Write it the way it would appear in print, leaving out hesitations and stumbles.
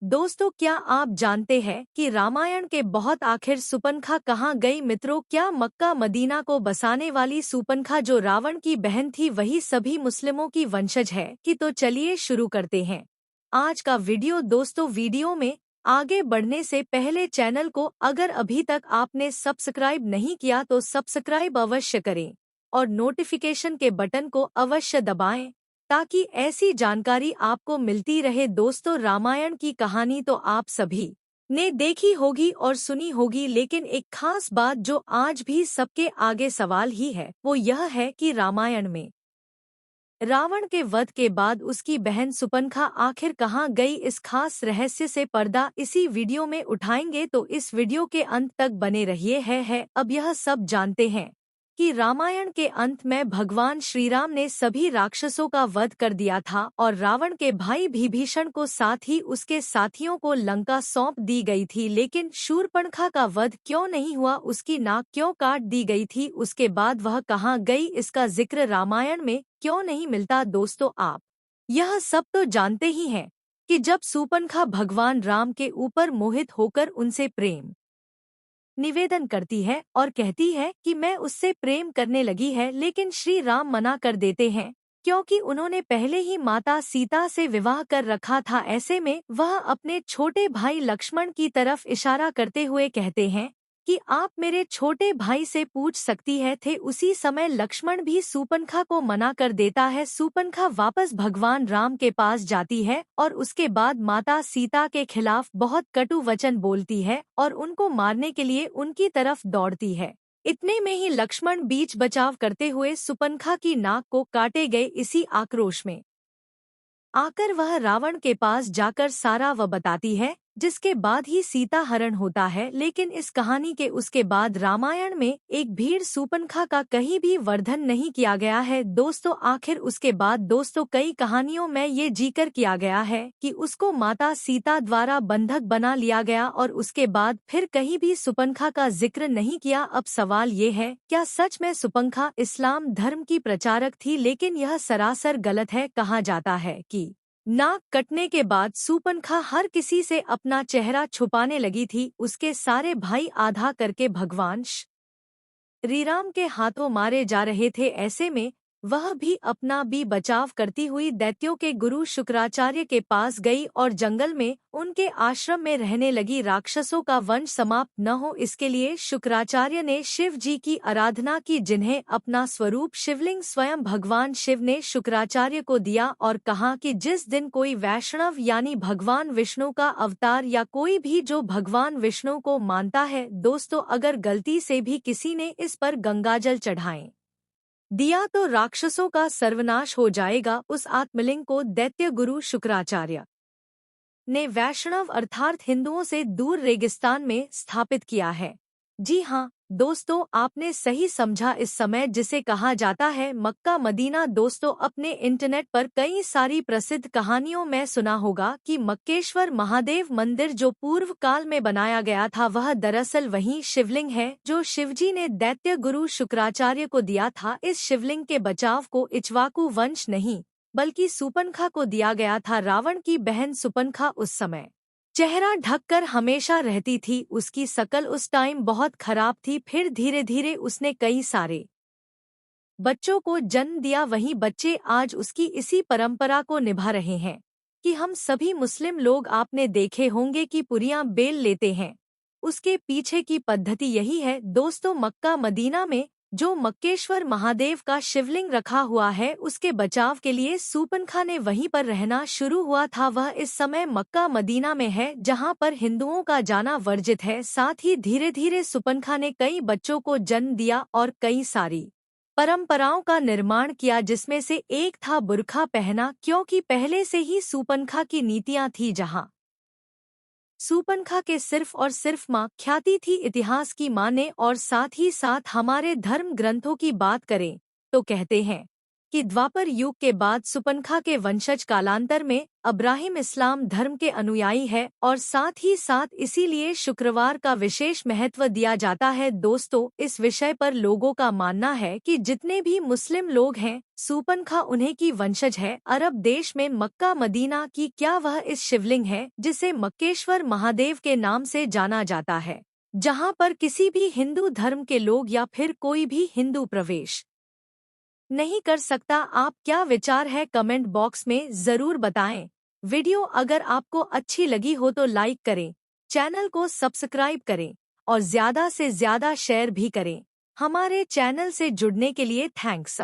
दोस्तों, क्या आप जानते हैं कि रामायण के बहुत आखिर सुपनखा कहाँ गई? मित्रों, क्या मक्का मदीना को बसाने वाली सुपनखा जो रावण की बहन थी वही सभी मुस्लिमों की वंशज है कि? तो चलिए शुरू करते हैं आज का वीडियो। दोस्तों, वीडियो में आगे बढ़ने से पहले चैनल को अगर अभी तक आपने सब्सक्राइब नहीं किया तो सब्सक्राइब अवश्य करें और नोटिफिकेशन के बटन को अवश्य दबाएं ताकि ऐसी जानकारी आपको मिलती रहे। दोस्तों, रामायण की कहानी तो आप सभी ने देखी होगी और सुनी होगी, लेकिन एक खास बात जो आज भी सबके आगे सवाल ही है वो यह है कि रामायण में रावण के वध के बाद उसकी बहन सुपनखा आखिर कहाँ गई? इस खास रहस्य से पर्दा इसी वीडियो में उठाएंगे, तो इस वीडियो के अंत तक बने रहिए। है अब यह सब जानते हैं कि रामायण के अंत में भगवान श्री राम ने सभी राक्षसों का वध कर दिया था और रावण के भाई विभीषण को साथ ही उसके साथियों को लंका सौंप दी गई थी। लेकिन शूर्पणखा का वध क्यों नहीं हुआ? उसकी नाक क्यों काट दी गई थी? उसके बाद वह कहाँ गई? इसका जिक्र रामायण में क्यों नहीं मिलता? दोस्तों, आप यह सब तो जानते ही हैं कि जब शूर्पणखा भगवान राम के ऊपर मोहित होकर उनसे प्रेम निवेदन करती है और कहती है कि मैं उससे प्रेम करने लगी है, लेकिन श्री राम मना कर देते हैं क्योंकि उन्होंने पहले ही माता सीता से विवाह कर रखा था। ऐसे में वह अपने छोटे भाई लक्ष्मण की तरफ इशारा करते हुए कहते हैं कि आप मेरे छोटे भाई से पूछ सकती है थे। उसी समय लक्ष्मण भी शूर्पणखा को मना कर देता है। शूर्पणखा वापस भगवान राम के पास जाती है और उसके बाद माता सीता के खिलाफ बहुत कटु वचन बोलती है और उनको मारने के लिए उनकी तरफ दौड़ती है। इतने में ही लक्ष्मण बीच बचाव करते हुए शूर्पणखा की नाक को काटे गए। इसी आक्रोश में आकर वह रावण के पास जाकर सारा वह बताती है, जिसके बाद ही सीता हरण होता है। लेकिन इस कहानी के उसके बाद रामायण में एक भीड़ शूर्पणखा का कहीं भी वर्णन नहीं किया गया है। दोस्तों, आखिर उसके बाद दोस्तों कई कहानियों में ये जिक्र किया गया है कि उसको माता सीता द्वारा बंधक बना लिया गया और उसके बाद फिर कहीं भी शूर्पणखा का जिक्र नहीं किया। अब सवाल ये है, क्या सच में शूर्पणखा इस्लाम धर्म की प्रचारक थी? लेकिन यह सरासर गलत है। कहा जाता है कि नाक कटने के बाद शूर्पणखा हर किसी से अपना चेहरा छुपाने लगी थी। उसके सारे भाई आधा करके भगवान श्री राम के हाथों मारे जा रहे थे। ऐसे में वह भी अपना भी बचाव करती हुई दैत्यों के गुरु शुक्राचार्य के पास गई और जंगल में उनके आश्रम में रहने लगी। राक्षसों का वंश समाप्त न हो इसके लिए शुक्राचार्य ने शिव जी की आराधना की, जिन्हें अपना स्वरूप शिवलिंग स्वयं भगवान शिव ने शुक्राचार्य को दिया और कहा कि जिस दिन कोई वैष्णव यानी भगवान विष्णु का अवतार या कोई भी जो भगवान विष्णु को मानता है, दोस्तों अगर गलती से भी किसी ने इस पर गंगाजल चढ़ाएं दिया तो राक्षसों का सर्वनाश हो जाएगा। उस आत्मलिंग को दैत्य गुरु शुक्राचार्य ने वैष्णव अर्थात हिंदुओं से दूर रेगिस्तान में स्थापित किया है। जी हाँ दोस्तों, आपने सही समझा। इस समय जिसे कहा जाता है मक्का मदीना। दोस्तों, अपने इंटरनेट पर कई सारी प्रसिद्ध कहानियों में सुना होगा कि मक्केश्वर महादेव मंदिर जो पूर्व काल में बनाया गया था वह दरअसल वही शिवलिंग है जो शिवजी ने दैत्य गुरु शुक्राचार्य को दिया था। इस शिवलिंग के बचाव को इक्ष्वाकु वंश नहीं बल्कि शूर्पणखा को दिया गया था। रावण की बहन शूर्पणखा उस समय चेहरा ढककर हमेशा रहती थी। उसकी शकल उस टाइम बहुत खराब थी। फिर धीरे धीरे उसने कई सारे बच्चों को जन्म दिया। वहीं बच्चे आज उसकी इसी परंपरा को निभा रहे हैं कि हम सभी मुस्लिम लोग आपने देखे होंगे कि पुरियां बेल लेते हैं। उसके पीछे की पद्धति यही है। दोस्तों, मक्का मदीना में जो मक्केश्वर महादेव का शिवलिंग रखा हुआ है उसके बचाव के लिए शूर्पणखा ने वहीं पर रहना शुरू हुआ था। वह इस समय मक्का मदीना में है जहां पर हिंदुओं का जाना वर्जित है। साथ ही धीरे धीरे शूर्पणखा ने कई बच्चों को जन्म दिया और कई सारी परंपराओं का निर्माण किया, जिसमें से एक था बुर्खा पहना, क्योंकि पहले से ही शूर्पणखा की नीतियां थी जहां शूर्पणखा के सिर्फ और सिर्फ माँ ख्याति थी इतिहास की माँ ने। और साथ ही साथ हमारे धर्म ग्रंथों की बात करें तो कहते हैं कि द्वापर युग के बाद सुपनखा के वंशज कालांतर में अब्राहिम इस्लाम धर्म के अनुयायी है और साथ ही साथ इसीलिए शुक्रवार का विशेष महत्व दिया जाता है। दोस्तों, इस विषय पर लोगों का मानना है कि जितने भी मुस्लिम लोग हैं, सुपनखा उन्हीं की वंशज है। अरब देश में मक्का मदीना की क्या वह इस शिवलिंग है जिसे मक्केश्वर महादेव के नाम से जाना जाता है, जहां पर किसी भी हिंदू धर्म के लोग या फिर कोई भी हिंदू प्रवेश नहीं कर सकता। आप क्या विचार है कमेंट बॉक्स में जरूर बताएं। वीडियो अगर आपको अच्छी लगी हो तो लाइक करें, चैनल को सब्सक्राइब करें और ज्यादा से ज्यादा शेयर भी करें। हमारे चैनल से जुड़ने के लिए थैंक्स।